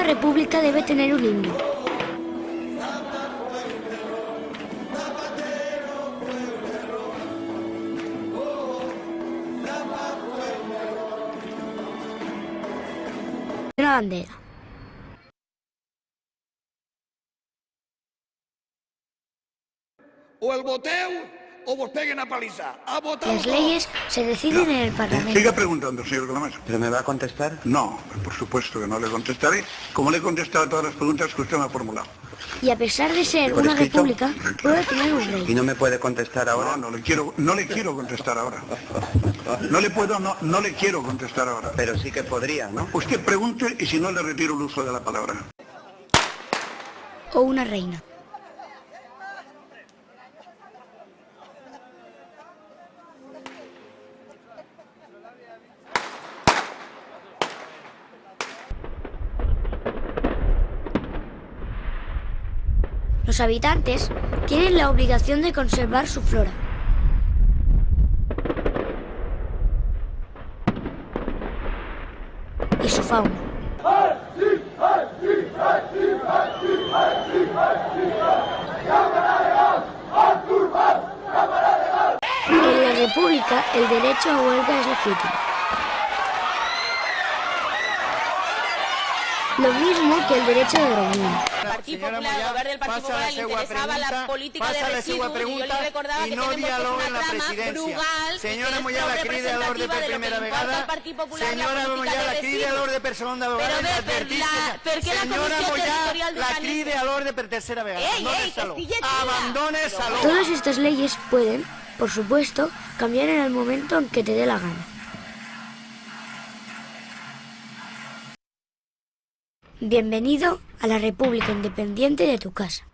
república debe tener un himno. Una bandera. O el voteu o vos peguen a paliza. A votar. Las leyes se deciden en el Parlamento. Siga preguntando, señor Gramacho. ¿Pero me va a contestar? No, por supuesto que no le contestaré, como le he contestado a todas las preguntas que usted me ha formulado. Y a pesar de ser ¿Por una escrito? república, puede tener un ¿Y rey. no me puede contestar ahora? No le quiero contestar ahora. No le quiero contestar ahora. Pero sí que podría, ¿no? Usted pregunte y si no le retiro el uso de la palabra. O una reina. Los habitantes tienen la obligación de conservar su flora. Y su fauna. En la República, el derecho a huelga es legítimo. Lo mismo que el derecho de reunión. El Partido Popular, el govern del Partit Popular, li interessava la política de residus i jo li recordava que tenen vostès una trama frugal Senyora Moyà, la crida a l'ordre per primera vegada. Senyora Moyà, la crida a l'ordre per segona vegada. Però bé, per què la Comissió Territorial la d'Urbanisme... crida a l'ordre per tercera vegada. Abandone el saló. Todas estas leyes pueden, por supuesto, cambiar en el momento en que te dé la gana. Bienvenido a la República Independiente de tu casa.